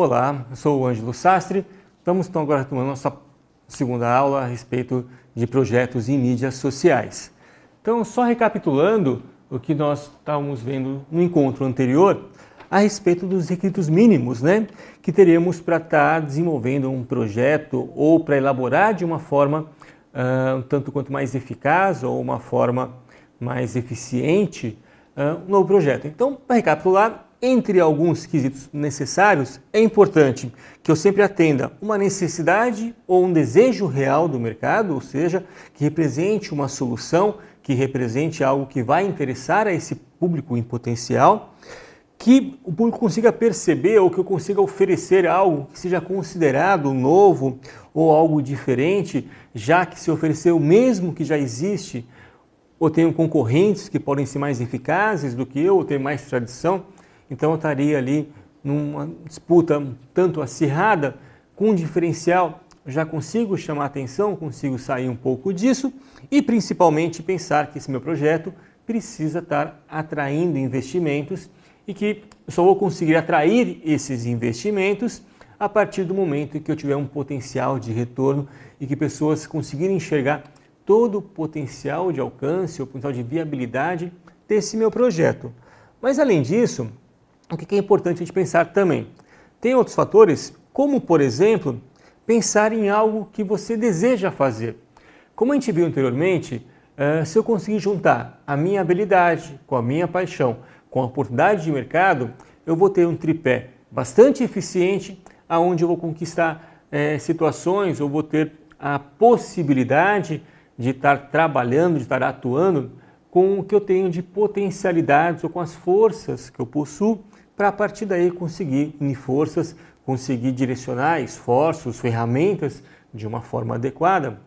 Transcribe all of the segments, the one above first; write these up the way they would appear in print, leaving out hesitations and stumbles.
Olá, eu sou o Ângelo Sastre. Estamos então agora tomando nossa segunda aula a respeito de projetos em mídias sociais. Então, só recapitulando o que nós estávamos vendo no encontro anterior, a respeito dos requisitos mínimos, que teremos para estar desenvolvendo um projeto ou para elaborar de uma forma um tanto quanto mais eficaz ou uma forma mais eficiente um novo projeto. Então, para recapitular, entre alguns quesitos necessários, é importante que eu sempre atenda uma necessidade ou um desejo real do mercado, ou seja, que represente uma solução, que represente algo que vai interessar a esse público em potencial, que o público consiga perceber ou que eu consiga oferecer algo que seja considerado novo ou algo diferente, já que se oferecer o mesmo que já existe, ou tenho concorrentes que podem ser mais eficazes do que eu, ou ter mais tradição, então eu estaria ali numa disputa tanto acirrada, com um diferencial, já consigo chamar atenção, consigo sair um pouco disso e principalmente pensar que esse meu projeto precisa estar atraindo investimentos e que eu só vou conseguir atrair esses investimentos a partir do momento em que eu tiver um potencial de retorno e que pessoas conseguirem enxergar todo o potencial de alcance, o potencial de viabilidade desse meu projeto. Mas além disso, o que é importante a gente pensar também? Tem outros fatores, como por exemplo, pensar em algo que você deseja fazer. Como a gente viu anteriormente, se eu conseguir juntar a minha habilidade com a minha paixão, com a oportunidade de mercado, eu vou ter um tripé bastante eficiente, onde eu vou conquistar situações, eu vou ter a possibilidade de estar trabalhando, de estar atuando com o que eu tenho de potencialidades ou com as forças que eu possuo, para a partir daí conseguir unir forças, conseguir direcionar esforços, ferramentas de uma forma adequada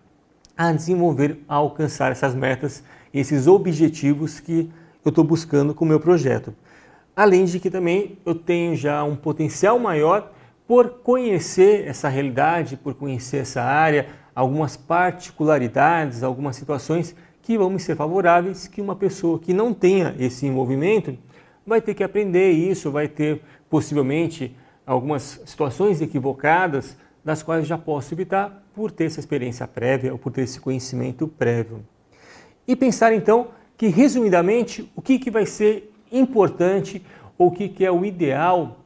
a desenvolver, a alcançar essas metas, esses objetivos que eu estou buscando com o meu projeto. Além de que também eu tenho já um potencial maior por conhecer essa realidade, por conhecer essa área, algumas particularidades, algumas situações que vão me ser favoráveis, que uma pessoa que não tenha esse envolvimento vai ter que aprender isso, vai ter possivelmente algumas situações equivocadas das quais já posso evitar por ter essa experiência prévia ou por ter esse conhecimento prévio. E pensar então que, resumidamente, o que vai ser importante ou o que é o ideal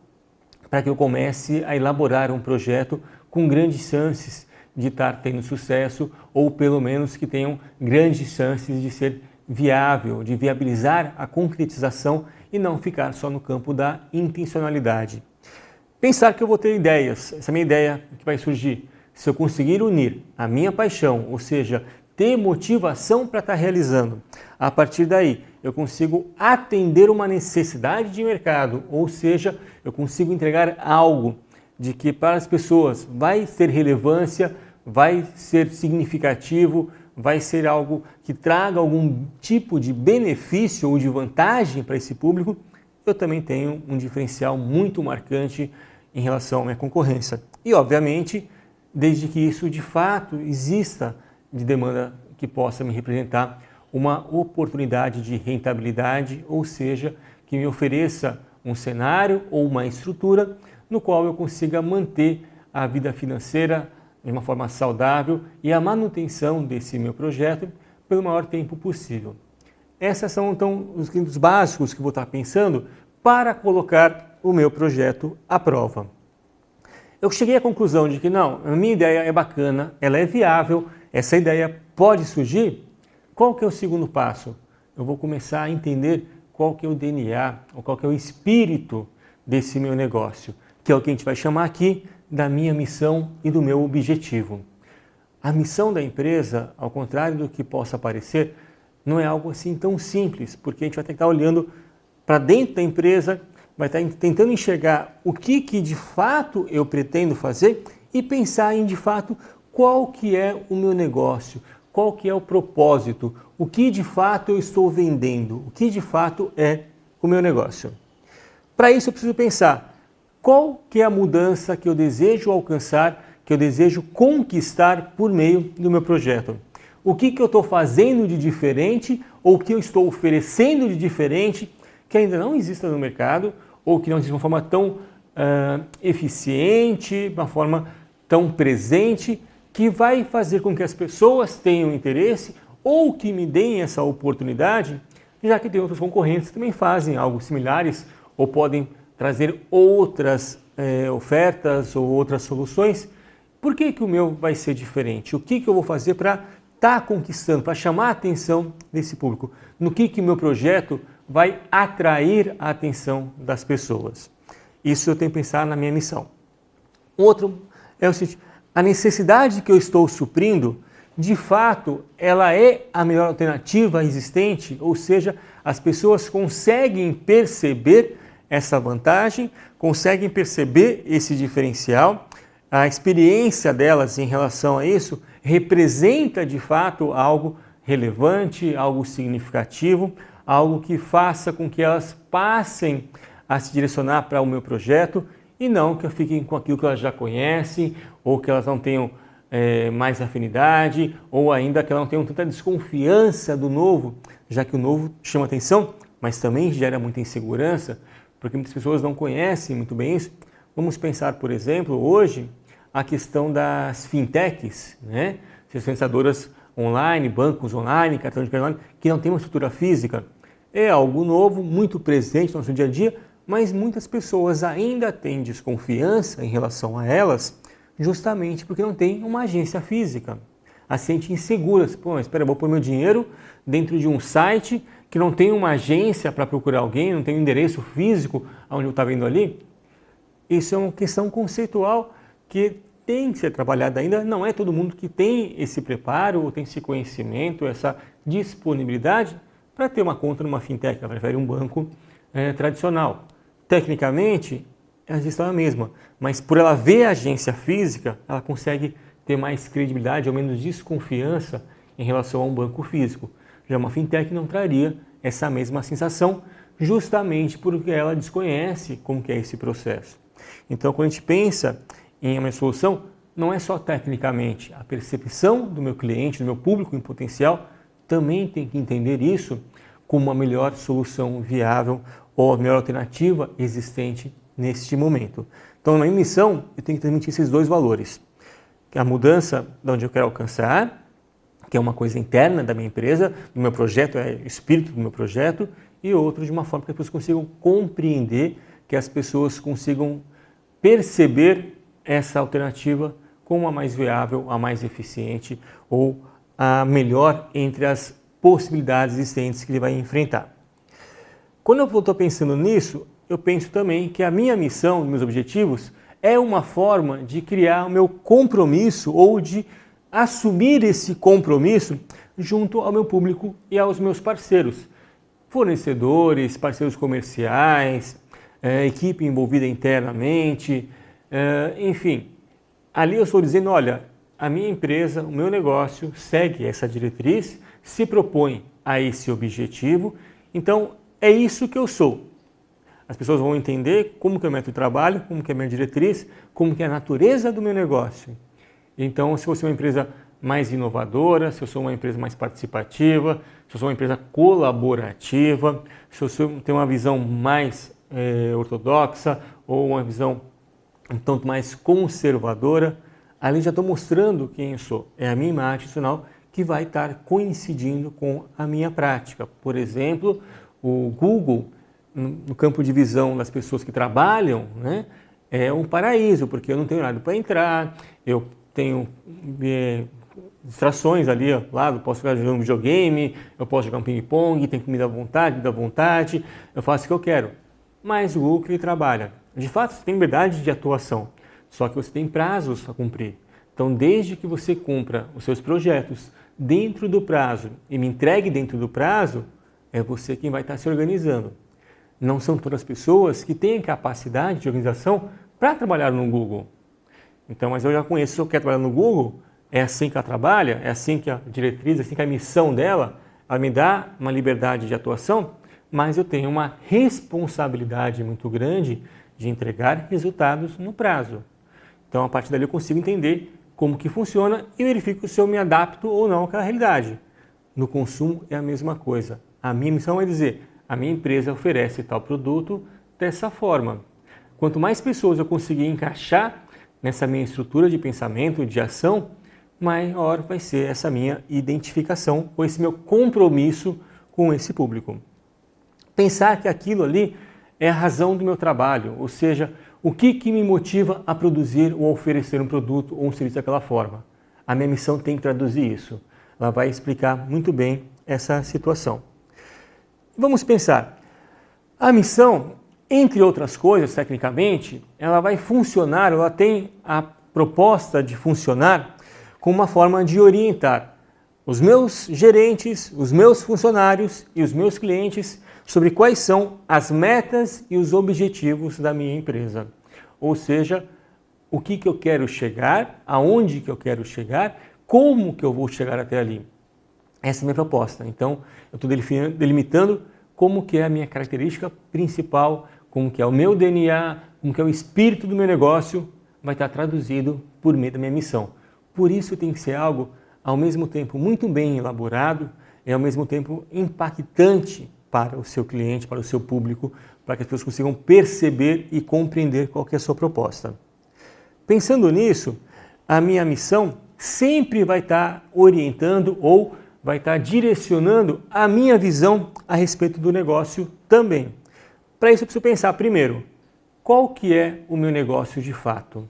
para que eu comece a elaborar um projeto com grandes chances de estar tendo sucesso ou pelo menos que tenham grandes chances de ser viável, de viabilizar a concretização e não ficar só no campo da intencionalidade. Pensar que eu vou ter ideias, essa minha ideia que vai surgir, se eu conseguir unir a minha paixão, ou seja, ter motivação para estar realizando, a partir daí eu consigo atender uma necessidade de mercado, ou seja, eu consigo entregar algo de que para as pessoas vai ter relevância, vai ser significativo, vai ser algo que traga algum tipo de benefício ou de vantagem para esse público, eu também tenho um diferencial muito marcante em relação à minha concorrência. E, obviamente, desde que isso de fato exista de demanda que possa me representar uma oportunidade de rentabilidade, ou seja, que me ofereça um cenário ou uma estrutura no qual eu consiga manter a vida financeira de uma forma saudável e a manutenção desse meu projeto pelo maior tempo possível. Esses são então os requisitos básicos que vou estar pensando para colocar o meu projeto à prova. Eu cheguei à conclusão de que não, a minha ideia é bacana, ela é viável, essa ideia pode surgir. Qual que é o segundo passo? Eu vou começar a entender qual que é o DNA, ou qual que é o espírito desse meu negócio, que é o que a gente vai chamar aqui da minha missão e do meu objetivo. A missão da empresa, ao contrário do que possa parecer, não é algo assim tão simples, porque a gente vai ter que estar olhando para dentro da empresa, vai estar tentando enxergar o que de fato eu pretendo fazer e pensar em de fato qual que é o meu negócio, qual que é o propósito, o que de fato eu estou vendendo, o que de fato é o meu negócio. Para isso eu preciso pensar qual que é a mudança que eu desejo alcançar, que eu desejo conquistar por meio do meu projeto. O que eu estou fazendo de diferente ou o que eu estou oferecendo de diferente que ainda não exista no mercado ou que não existe de uma forma tão eficiente, uma forma tão presente, que vai fazer com que as pessoas tenham interesse ou que me deem essa oportunidade, já que tem outros concorrentes que também fazem algo similares ou podem trazer outras ofertas ou outras soluções. Por que o meu vai ser diferente? O que eu vou fazer para estar conquistando, para chamar a atenção desse público? No que o meu projeto vai atrair a atenção das pessoas? Isso eu tenho que pensar na minha missão. Outro é o seguinte: a necessidade que eu estou suprindo, de fato, ela é a melhor alternativa existente, ou seja, as pessoas conseguem perceber essa vantagem, conseguem perceber esse diferencial, a experiência delas em relação a isso representa de fato algo relevante, algo significativo, algo que faça com que elas passem a se direcionar para o meu projeto e não que fiquem com aquilo que elas já conhecem ou que elas não tenham mais afinidade ou ainda que elas não tenham tanta desconfiança do novo, já que o novo chama atenção, mas também gera muita insegurança, porque muitas pessoas não conhecem muito bem isso. Vamos pensar, por exemplo, hoje, a questão das fintechs, né? Dispensadoras online, bancos online, cartão de crédito online, que não tem uma estrutura física. É algo novo, muito presente no nosso dia a dia, mas muitas pessoas ainda têm desconfiança em relação a elas, justamente porque não tem uma agência física. As sentem inseguras. Pô, espera, eu vou pôr meu dinheiro dentro de um site que não tem uma agência para procurar alguém, não tem um endereço físico onde eu estou vendo ali. Isso é uma questão conceitual que tem que ser trabalhada ainda. Não é todo mundo que tem esse preparo, ou tem esse conhecimento, essa disponibilidade para ter uma conta numa fintech, ela prefere um banco tradicional. Tecnicamente, a gestão é a mesma, mas por ela ver a agência física, ela consegue ter mais credibilidade ou menos desconfiança em relação a um banco físico. Já uma fintech não traria essa mesma sensação, justamente porque ela desconhece como que é esse processo. Então, quando a gente pensa em uma solução, não é só tecnicamente, a percepção do meu cliente, do meu público em potencial, também tem que entender isso como a melhor solução viável ou a melhor alternativa existente neste momento. Então, na minha missão, eu tenho que transmitir esses dois valores. Que é a mudança de onde eu quero alcançar, que é uma coisa interna da minha empresa, do meu projeto, é o espírito do meu projeto, e outro de uma forma que as pessoas consigam compreender, que as pessoas consigam perceber essa alternativa como a mais viável, a mais eficiente ou a melhor entre as possibilidades existentes que ele vai enfrentar. Quando eu estou pensando nisso, eu penso também que a minha missão, meus objetivos, é uma forma de criar o meu compromisso ou de assumir esse compromisso junto ao meu público e aos meus parceiros, fornecedores, parceiros comerciais, equipe envolvida internamente, enfim. Ali eu estou dizendo, olha, a minha empresa, o meu negócio segue essa diretriz, se propõe a esse objetivo, então é isso que eu sou. As pessoas vão entender como que é o método de trabalho, como que é a minha diretriz, como que é a natureza do meu negócio. Então, se eu sou uma empresa mais inovadora, se eu sou uma empresa mais participativa, se eu sou uma empresa colaborativa, se eu tenho uma visão mais ortodoxa ou uma visão um tanto mais conservadora, ali já estou mostrando quem eu sou. É a minha imagem institucional que vai estar coincidindo com a minha prática. Por exemplo, o Google, no campo de visão das pessoas que trabalham, né, é um paraíso, porque eu não tenho nada para entrar, eu tenho distrações ali ao lado, posso ficar jogando videogame, eu posso jogar um ping-pong, tem comida à vontade, eu faço o que eu quero. Mas o Google que ele trabalha, de fato você tem liberdade de atuação, só que você tem prazos a cumprir. Então, desde que você cumpra os seus projetos dentro do prazo e me entregue dentro do prazo, é você quem vai estar se organizando. Não são todas as pessoas que têm capacidade de organização para trabalhar no Google. Então, mas eu já conheço, se eu quero trabalhar no Google, é assim que ela trabalha, é assim que a diretriz, é assim que a missão dela, ela me dá uma liberdade de atuação, mas eu tenho uma responsabilidade muito grande de entregar resultados no prazo. Então, a partir dali eu consigo entender como que funciona e verifico se eu me adapto ou não àquela realidade. No consumo é a mesma coisa. A minha missão é dizer, a minha empresa oferece tal produto dessa forma. quanto mais pessoas eu conseguir encaixar nessa minha estrutura de pensamento, de ação, maior vai ser essa minha identificação ou esse meu compromisso com esse público. Pensar que aquilo ali é a razão do meu trabalho, ou seja, o que me motiva a produzir ou a oferecer um produto ou um serviço daquela forma. A minha missão tem que traduzir isso. Ela vai explicar muito bem essa situação. Vamos pensar. A missão, entre outras coisas, tecnicamente, ela vai funcionar, ela tem a proposta de funcionar como uma forma de orientar os meus gerentes, os meus funcionários e os meus clientes sobre quais são as metas e os objetivos da minha empresa. Ou seja, o que eu quero chegar, aonde que eu quero chegar, como que eu vou chegar até ali. Essa é a minha proposta. Então, eu estou delimitando como que é a minha característica principal, como que é o meu DNA, como que é o espírito do meu negócio, vai estar traduzido por meio da minha missão. Por isso tem que ser algo, ao mesmo tempo, muito bem elaborado e, ao mesmo tempo, impactante para o seu cliente, para o seu público, para que as pessoas consigam perceber e compreender qual que é a sua proposta. Pensando nisso, a minha missão sempre vai estar orientando ou vai estar direcionando a minha visão a respeito do negócio também. Para isso eu preciso pensar primeiro, qual que é o meu negócio de fato?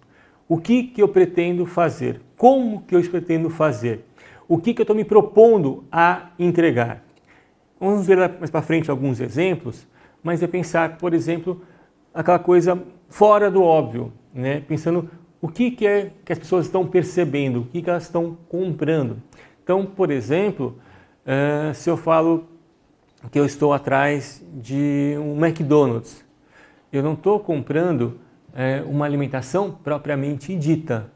O que eu pretendo fazer? Como que eu pretendo fazer? O que eu estou me propondo a entregar? Vamos ver mais para frente alguns exemplos, mas é pensar, por exemplo, aquela coisa fora do óbvio, né? Pensando o que é que as pessoas estão percebendo, o que elas estão comprando. Então, por exemplo, se eu falo que eu estou atrás de um McDonald's, eu não estou comprando uma alimentação propriamente dita.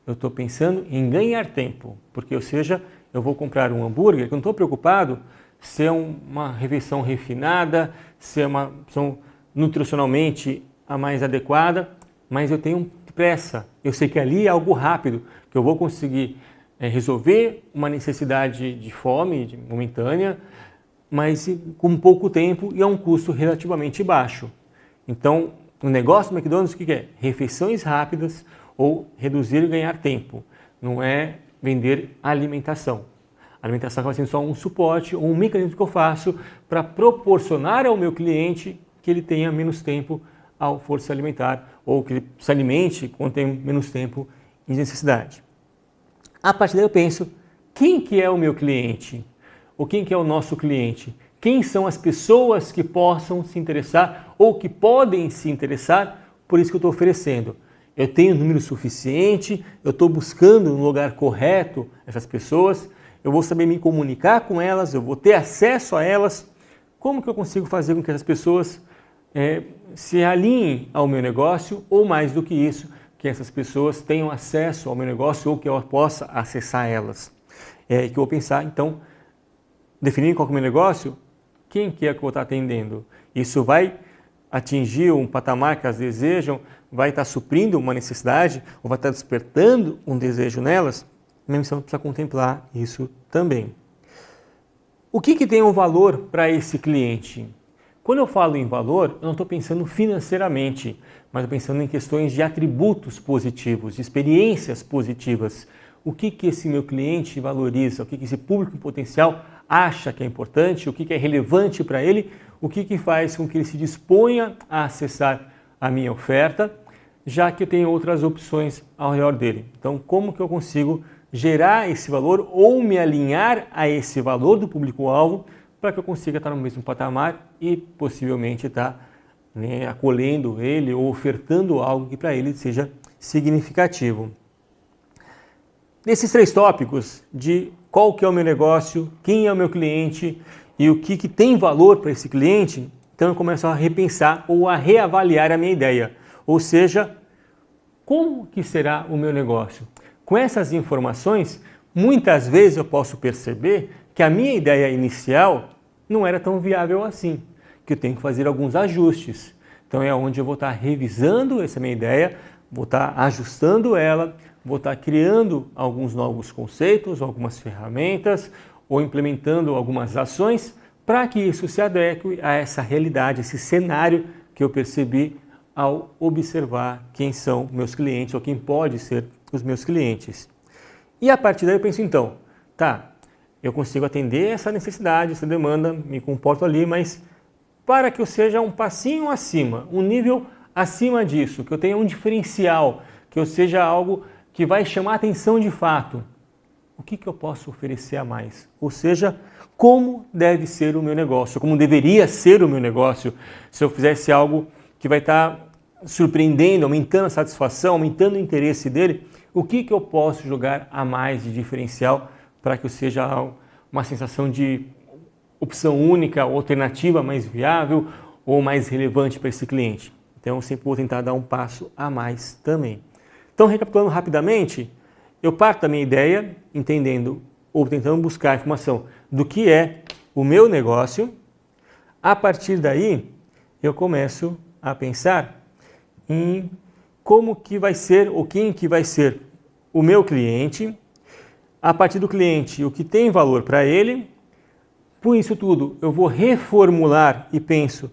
Eu estou pensando em ganhar tempo, porque, ou seja, eu vou comprar um hambúrguer, que eu não estou preocupado se é uma refeição refinada, se é uma opção nutricionalmente a mais adequada, mas eu tenho pressa. Eu sei que ali é algo rápido, que eu vou conseguir resolver uma necessidade de fome momentânea, mas com pouco tempo e a um custo relativamente baixo. Então, o negócio do McDonald's, o que é? Refeições rápidas ou reduzir e ganhar tempo. Não é vender alimentação. A alimentação acaba sendo só um suporte ou um mecanismo que eu faço para proporcionar ao meu cliente que ele tenha menos tempo ao for se alimentar ou que ele se alimente quando tem menos tempo de necessidade. A partir daí eu penso, quem que é o meu cliente? Ou quem que é o nosso cliente? Quem são as pessoas que possam se interessar ou que podem se interessar por isso que eu estou oferecendo? Eu tenho número suficiente, eu estou buscando no lugar correto essas pessoas, eu vou saber me comunicar com elas, eu vou ter acesso a elas. Como que eu consigo fazer com que essas pessoas se alinhem ao meu negócio ou, mais do que isso, que essas pessoas tenham acesso ao meu negócio ou que eu possa acessar elas? Que eu vou pensar, então, definir qual é o meu negócio, quem que é que eu vou estar atendendo? Isso vai atingir um patamar que elas desejam, vai estar suprindo uma necessidade ou vai estar despertando um desejo nelas? Minha missão precisa contemplar isso também. O que tem um valor para esse cliente? Quando eu falo em valor, eu não estou pensando financeiramente, mas estou pensando em questões de atributos positivos, de experiências positivas. O que esse meu cliente valoriza, o que esse público em potencial acha que é importante, o que é relevante para ele, o que faz com que ele se disponha a acessar a minha oferta, já que eu tenho outras opções ao redor dele. Então, como que eu consigo gerar esse valor ou me alinhar a esse valor do público-alvo para que eu consiga estar no mesmo patamar e possivelmente estar acolhendo ele ou ofertando algo que para ele seja significativo. Nesses 3 tópicos de qual que é o meu negócio, quem é o meu cliente e o que tem valor para esse cliente, então eu começo a repensar ou a reavaliar a minha ideia. Ou seja, como que será o meu negócio? Com essas informações, muitas vezes eu posso perceber que a minha ideia inicial não era tão viável assim, que eu tenho que fazer alguns ajustes. Então é onde eu vou estar revisando essa minha ideia, vou estar ajustando ela, vou estar criando alguns novos conceitos, algumas ferramentas ou implementando algumas ações para que isso se adeque a essa realidade, esse cenário que eu percebi ao observar quem são meus clientes ou quem pode ser os meus clientes. E a partir daí eu penso então, tá, eu consigo atender essa necessidade, essa demanda, me comporto ali, mas para que eu seja um passinho acima, um nível acima disso, que eu tenha um diferencial, que eu seja algo que vai chamar atenção de fato, o que eu posso oferecer a mais? Ou seja, como deve ser o meu negócio, como deveria ser o meu negócio, se eu fizesse algo que vai estar surpreendendo, aumentando a satisfação, aumentando o interesse dele, o que eu posso jogar a mais de diferencial para que eu seja uma sensação de opção única, alternativa mais viável ou mais relevante para esse cliente. Então eu sempre vou tentar dar um passo a mais também. Então, recapitulando rapidamente, eu parto da minha ideia, entendendo ou tentando buscar informação do que é o meu negócio. A partir daí, eu começo a pensar em como que vai ser ou quem que vai ser o meu cliente. A partir do cliente, o que tem valor para ele. Por isso tudo, eu vou reformular e penso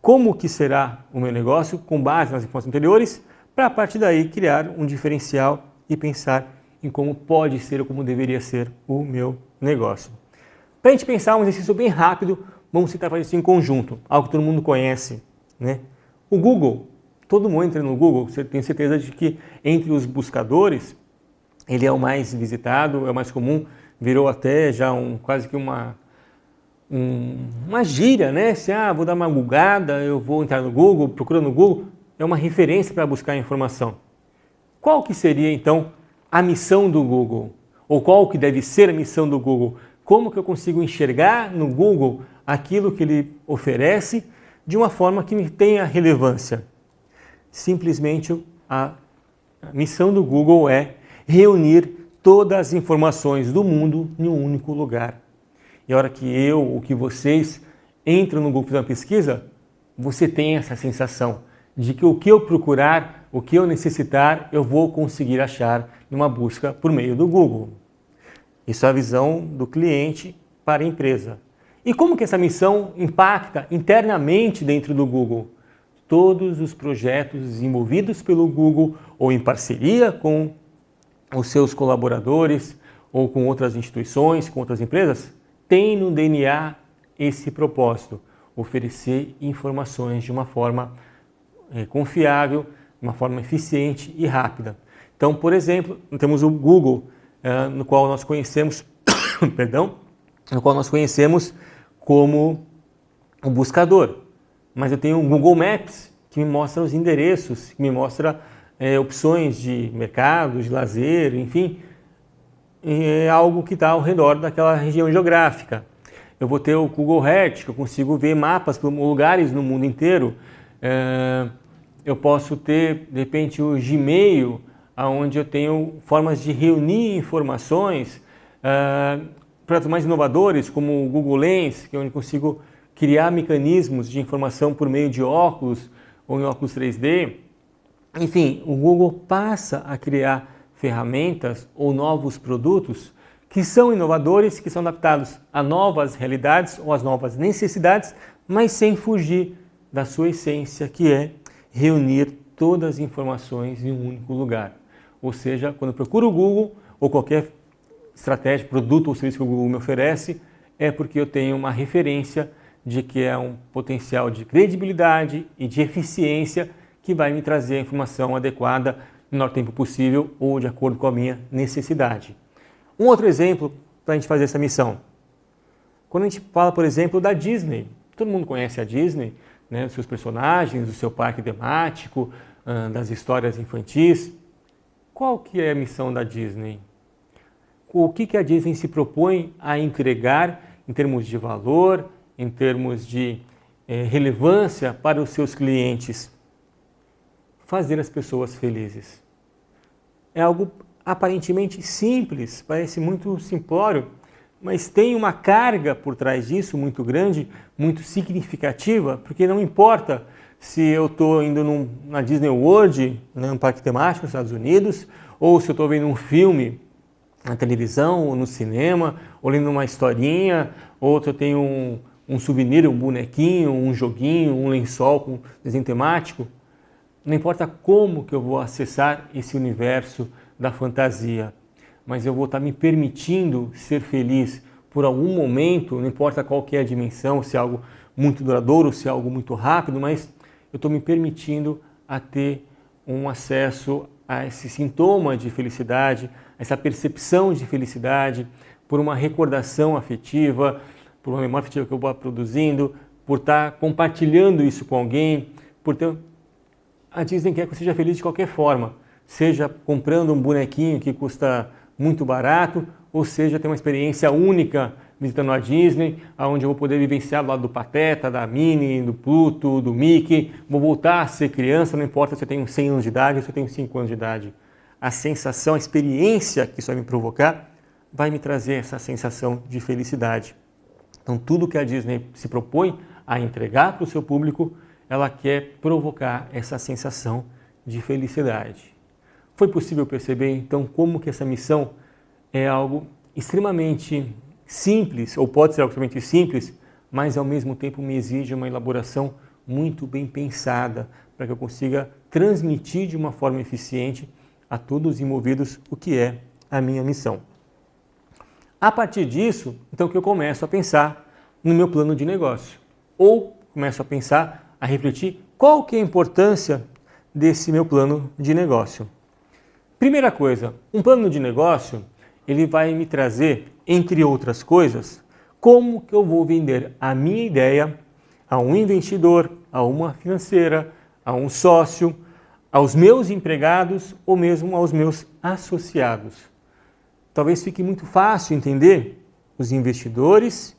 como que será o meu negócio com base nas informações anteriores, para a partir daí criar um diferencial e pensar em como pode ser ou como deveria ser o meu negócio. Para a gente pensar um exercício bem rápido, vamos tentar fazer isso em conjunto, algo que todo mundo conhece, né? O Google, todo mundo entra no Google, você tem certeza de que entre os buscadores, ele é o mais visitado, é o mais comum, virou até já quase que uma gíria, né? Se vou dar uma googada, eu vou entrar no Google, procura no Google, é uma referência para buscar informação. Qual que seria então a missão do Google? Ou qual que deve ser a missão do Google? Como que eu consigo enxergar no Google aquilo que ele oferece de uma forma que me tenha relevância? Simplesmente a missão do Google é reunir todas as informações do mundo em um único lugar. E a hora que eu ou que vocês entram no Google fazer uma pesquisa, você tem essa sensação de que o que eu procurar, o que eu necessitar, eu vou conseguir achar numa busca por meio do Google. Isso é a visão do cliente para a empresa. E como que essa missão impacta internamente dentro do Google? Todos os projetos desenvolvidos pelo Google ou em parceria com os seus colaboradores ou com outras instituições, com outras empresas, têm no DNA esse propósito, oferecer informações de uma forma confiável, de uma forma eficiente e rápida. Então, por exemplo, temos o Google, no qual nós conhecemos, como o buscador. Mas eu tenho o Google Maps, que me mostra os endereços, que me mostra opções de mercado, de lazer, enfim, é algo que está ao redor daquela região geográfica. Eu vou ter o Google Earth, que eu consigo ver mapas para lugares no mundo inteiro. Eu posso ter, de repente, o Gmail, onde eu tenho formas de reunir informações, projetos mais inovadores, como o Google Lens, que é onde eu consigo criar mecanismos de informação por meio de óculos ou em óculos 3D. Enfim, o Google passa a criar ferramentas ou novos produtos que são inovadores, que são adaptados a novas realidades ou às novas necessidades, mas sem fugir da sua essência, que é reunir todas as informações em um único lugar. Ou seja, quando eu procuro o Google ou qualquer estratégia, produto ou serviço que o Google me oferece, é porque eu tenho uma referência de que é um potencial de credibilidade e de eficiência que vai me trazer a informação adequada no menor tempo possível ou de acordo com a minha necessidade. Um outro exemplo para a gente fazer essa missão. Quando a gente fala, por exemplo, da Disney, todo mundo conhece a Disney, né, os seus personagens, o seu parque temático, das histórias infantis. Qual que é a missão da Disney? O que a Disney se propõe a entregar em termos de valor, em termos de relevância para os seus clientes? Fazer as pessoas felizes. É algo aparentemente simples, parece muito simplório, mas tem uma carga por trás disso muito grande, muito significativa, porque não importa se eu estou indo na Disney World, né, um parque temático nos Estados Unidos, ou se eu estou vendo um filme na televisão, ou no cinema, ou lendo uma historinha, ou se eu tenho um souvenir, um bonequinho, um joguinho, um lençol com desenho temático. não importa como que eu vou acessar esse universo da fantasia, mas eu vou estar me permitindo ser feliz por algum momento, não importa qual que é a dimensão, se é algo muito duradouro, se é algo muito rápido, mas eu estou me permitindo a ter um acesso a esse sintoma de felicidade, essa percepção de felicidade, por uma recordação afetiva, por uma memória afetiva que eu vou produzindo, por estar compartilhando isso com alguém, por ter... A Disney quer que eu seja feliz de qualquer forma, seja comprando um bonequinho que custa muito barato, ou seja, ter uma experiência única visitando a Disney, onde eu vou poder vivenciar do lado do Pateta, da Minnie, do Pluto, do Mickey, vou voltar a ser criança, não importa se eu tenho 100 anos de idade ou se eu tenho 5 anos de idade. A sensação, a experiência que isso vai me provocar, vai me trazer essa sensação de felicidade. Então, tudo que a Disney se propõe a entregar para o seu público, ela quer provocar essa sensação de felicidade. Foi possível perceber, então, como que essa missão é algo extremamente simples, ou pode ser algo extremamente simples, mas ao mesmo tempo me exige uma elaboração muito bem pensada, para que eu consiga transmitir de uma forma eficiente a todos os envolvidos o que é a minha missão. A partir disso, então, que eu começo a pensar no meu plano de negócio, ou começo a pensar, a refletir qual que é a importância desse meu plano de negócio. Primeira coisa, um plano de negócio, ele vai me trazer, entre outras coisas, como que eu vou vender a minha ideia a um investidor, a uma financeira, a um sócio, aos meus empregados ou mesmo aos meus associados. Talvez fique muito fácil entender os investidores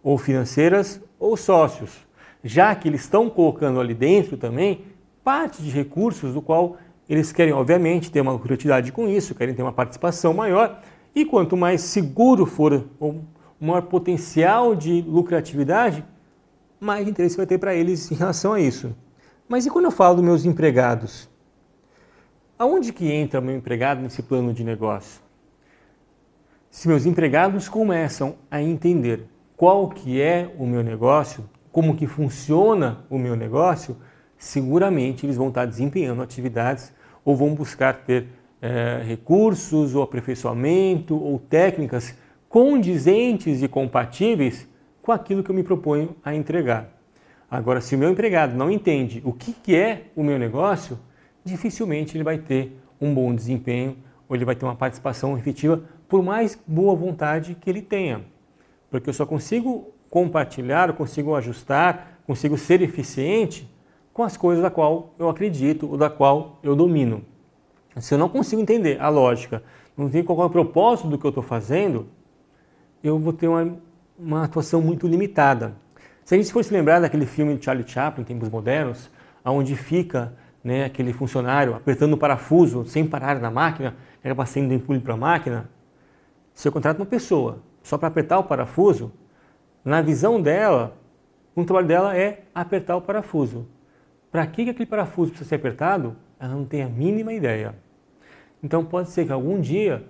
ou financeiras ou sócios, já que eles estão colocando ali dentro também parte de recursos do qual eles querem, obviamente, ter uma lucratividade com isso, querem ter uma participação maior, e quanto mais seguro for o maior potencial de lucratividade, mais interesse vai ter para eles em relação a isso. Mas e quando eu falo dos meus empregados? Aonde que entra o meu empregado nesse plano de negócio? Se meus empregados começam a entender qual que é o meu negócio, como que funciona o meu negócio, seguramente eles vão estar desempenhando atividades ou vão buscar ter recursos ou aperfeiçoamento ou técnicas condizentes e compatíveis com aquilo que eu me proponho a entregar. Agora, se o meu empregado não entende o que é o meu negócio, dificilmente ele vai ter um bom desempenho ou ele vai ter uma participação efetiva, por mais boa vontade que ele tenha. Porque eu só consigo compartilhar, eu consigo ajustar, consigo ser eficiente com as coisas da qual eu acredito ou da qual eu domino. Se eu não consigo entender a lógica, não tenho qual é o propósito do que eu estou fazendo, eu vou ter uma atuação muito limitada. Se a gente fosse lembrar daquele filme de Charlie Chaplin, em tempos modernos, onde fica aquele funcionário apertando o parafuso sem parar na máquina, que acaba sendo empurrado para a máquina, se eu contrato uma pessoa só para apertar o parafuso, na visão dela, o trabalho dela é apertar o parafuso. Para que aquele parafuso precisa ser apertado, ela não tem a mínima ideia. Então pode ser que algum dia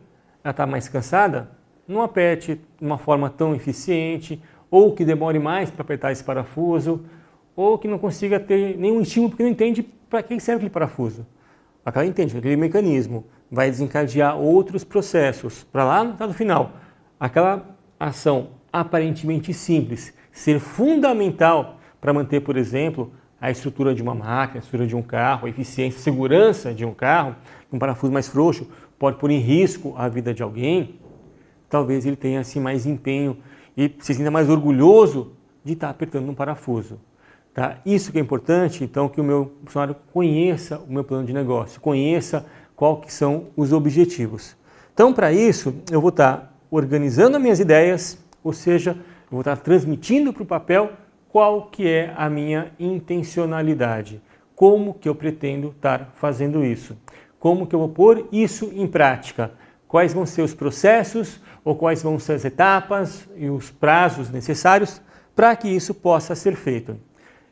ela está mais cansada, não aperte de uma forma tão eficiente, ou que demore mais para apertar esse parafuso, ou que não consiga ter nenhum estímulo porque não entende para que serve aquele parafuso. Ela entende, aquele mecanismo vai desencadear outros processos. Para lá, no final, aquela ação aparentemente simples, ser fundamental para manter, por exemplo, a estrutura de uma máquina, a estrutura de um carro, a eficiência, a segurança de um carro, um parafuso mais frouxo pode pôr em risco a vida de alguém, talvez ele tenha assim mais empenho e se sinta mais orgulhoso de estar apertando um parafuso. Tá? Isso que é importante, então, que o meu funcionário conheça o meu plano de negócio, conheça quais que são os objetivos. Então, para isso, eu vou estar organizando as minhas ideias, ou seja, eu vou estar transmitindo para o papel qual que é a minha intencionalidade, como que eu pretendo estar fazendo isso, como que eu vou pôr isso em prática, quais vão ser os processos ou quais vão ser as etapas e os prazos necessários para que isso possa ser feito.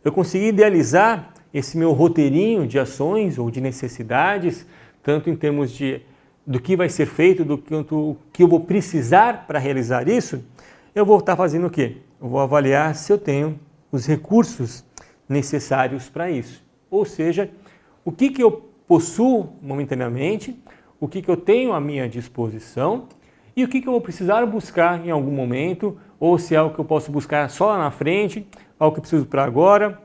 Eu consegui idealizar esse meu roteirinho de ações ou de necessidades, tanto em termos do que vai ser feito, do que eu vou precisar para realizar isso, eu vou estar fazendo o quê? Eu vou avaliar se eu tenho os recursos necessários para isso. Ou seja, o que eu possuo momentaneamente, o que eu tenho à minha disposição e o que eu vou precisar buscar em algum momento, ou se é algo que eu posso buscar só lá na frente, algo que eu preciso para agora,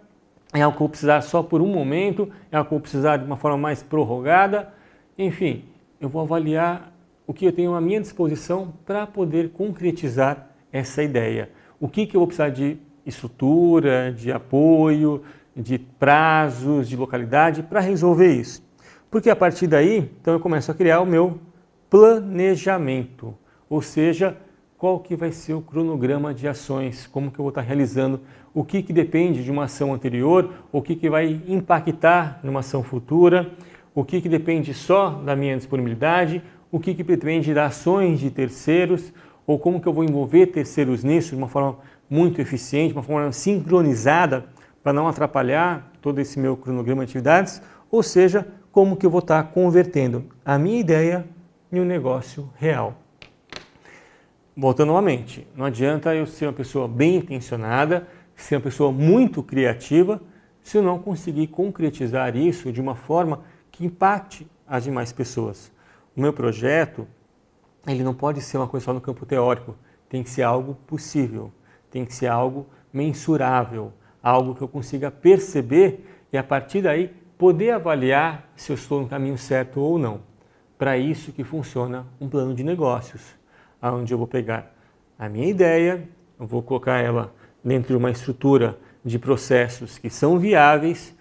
é algo que eu vou precisar só por um momento, é algo que eu vou precisar de uma forma mais prorrogada. Enfim, eu vou avaliar o que eu tenho à minha disposição para poder concretizar essa ideia. O que eu vou precisar de estrutura, de apoio, de prazos, de localidade para resolver isso. Porque a partir daí, então eu começo a criar o meu planejamento, ou seja, qual que vai ser o cronograma de ações, como que eu vou estar realizando, o que depende de uma ação anterior, o que vai impactar numa ação futura, o que depende só da minha disponibilidade, o que depende das ações de terceiros, ou como que eu vou envolver terceiros nisso de uma forma muito eficiente, de uma forma sincronizada, para não atrapalhar todo esse meu cronograma de atividades, ou seja, como que eu vou estar convertendo a minha ideia em um negócio real. Voltando novamente, não adianta eu ser uma pessoa bem intencionada, ser uma pessoa muito criativa, se eu não conseguir concretizar isso de uma forma que impacte as demais pessoas. O meu projeto, ele não pode ser uma coisa só no campo teórico, tem que ser algo possível, tem que ser algo mensurável, algo que eu consiga perceber e a partir daí poder avaliar se eu estou no caminho certo ou não. Para isso que funciona um plano de negócios, onde eu vou pegar a minha ideia, eu vou colocar ela dentro de uma estrutura de processos que são viáveis,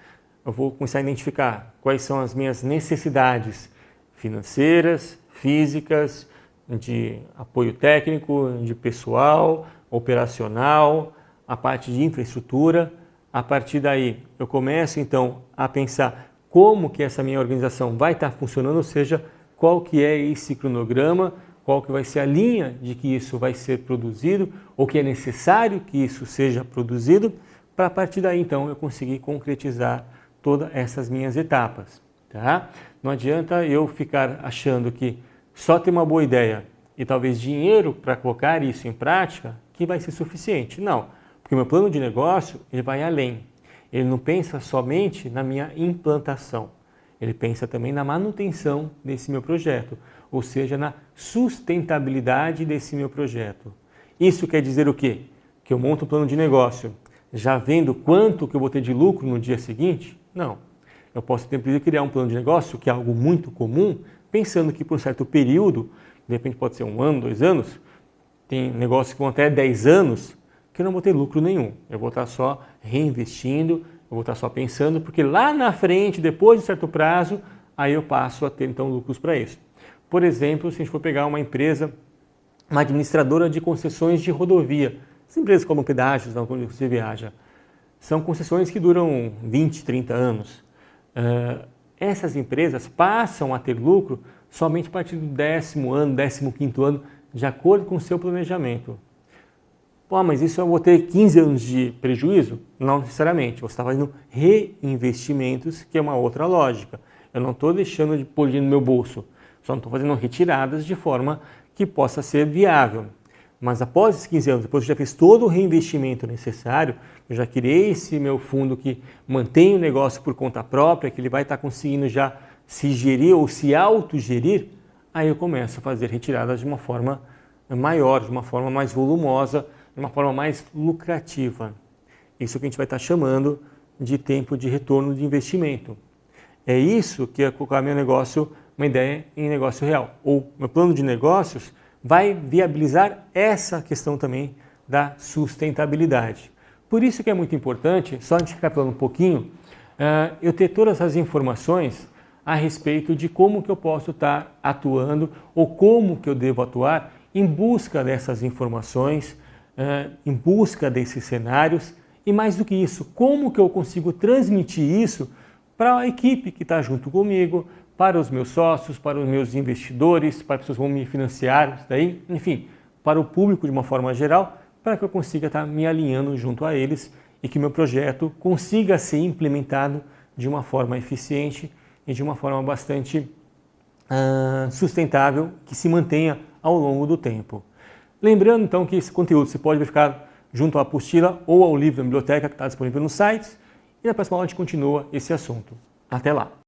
eu vou começar a identificar quais são as minhas necessidades financeiras, físicas, de apoio técnico, de pessoal, operacional, a parte de infraestrutura. A partir daí, eu começo então a pensar como que essa minha organização vai estar funcionando, ou seja, qual que é esse cronograma, qual que vai ser a linha de que isso vai ser produzido, ou que é necessário que isso seja produzido, para a partir daí então eu conseguir concretizar todas essas minhas etapas. Tá? Não adianta eu ficar achando que só ter uma boa ideia e talvez dinheiro para colocar isso em prática que vai ser suficiente. Não. Porque o meu plano de negócio, ele vai além. Ele não pensa somente na minha implantação. Ele pensa também na manutenção desse meu projeto, ou seja, na sustentabilidade desse meu projeto. Isso quer dizer o quê? Que eu monto um plano de negócio já vendo quanto que eu vou ter de lucro no dia seguinte? Não. Eu posso ter criar um plano de negócio, que é algo muito comum, pensando que por um certo período, de repente pode ser 1 ano, 2 anos, tem negócios que vão até 10 anos, que eu não vou ter lucro nenhum. Eu vou estar só reinvestindo, eu vou estar só pensando, porque lá na frente, depois de um certo prazo, aí eu passo a ter então lucros para isso. Por exemplo, se a gente for pegar uma empresa, uma administradora de concessões de rodovia, as empresas como pedágios, não, quando você viaja, são concessões que duram 20, 30 anos. Essas empresas passam a ter lucro somente a partir do 10º ano, 15º ano, de acordo com o seu planejamento. Pô, mas isso eu vou ter 15 anos de prejuízo? Não necessariamente. Você está fazendo reinvestimentos, que é uma outra lógica. Eu não estou deixando de pôr dinheiro no meu bolso. Só não estou fazendo retiradas de forma que possa ser viável. Mas após esses 15 anos, depois que eu já fiz todo o reinvestimento necessário, eu já criei esse meu fundo que mantém o negócio por conta própria, que ele vai estar conseguindo já se gerir ou se autogerir, aí eu começo a fazer retiradas de uma forma maior, de uma forma mais volumosa, de uma forma mais lucrativa. Isso que a gente vai estar chamando de tempo de retorno de investimento. É isso que é colocar meu negócio, uma ideia em negócio real. Ou meu plano de negócios vai viabilizar essa questão também da sustentabilidade. Por isso que é muito importante, só a gente ficar falando um pouquinho, eu ter todas as informações a respeito de como que eu posso estar atuando ou como que eu devo atuar em busca dessas informações, em busca desses cenários e mais do que isso, como que eu consigo transmitir isso para a equipe que está junto comigo, para os meus sócios, para os meus investidores, para as pessoas que vão me financiar, daí, enfim, para o público de uma forma geral, para que eu consiga estar me alinhando junto a eles e que meu projeto consiga ser implementado de uma forma eficiente e de uma forma bastante sustentável, que se mantenha ao longo do tempo. Lembrando então que esse conteúdo você pode verificar junto à apostila ou ao livro da biblioteca que está disponível nos sites e na próxima aula a gente continua esse assunto. Até lá!